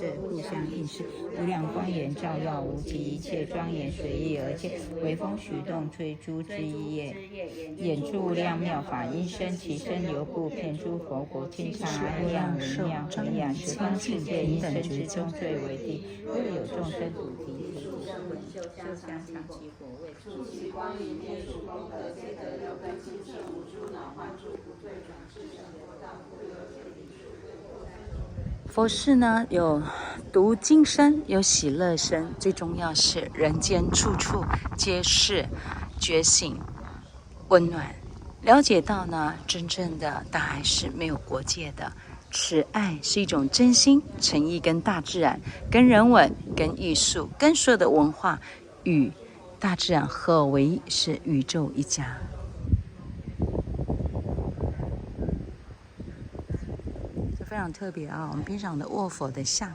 色，互相映饰，无量光源照耀无极，一切庄严随意而见。微风徐动，吹珠之叶，演著无量妙法，因生其身流布遍诸佛国，清茶安样微妙和雅，十方世界因生之中最为地。若有众生睹菩提，修香常其果位，触其光明灭诸功德，皆得六根清净，无诸恼患诸苦罪，转至成佛道，故有解离数对过三种。佛事呢，有读经身，有喜乐身，最重要是人间处处皆是觉醒温暖。了解到呢，真正的大爱是没有国界的。此爱是一种真心诚意，跟大自然、跟人文、跟艺术、跟所有的文化与大自然合为一，是宇宙一家。这非常特别啊！我们边上的卧佛的像。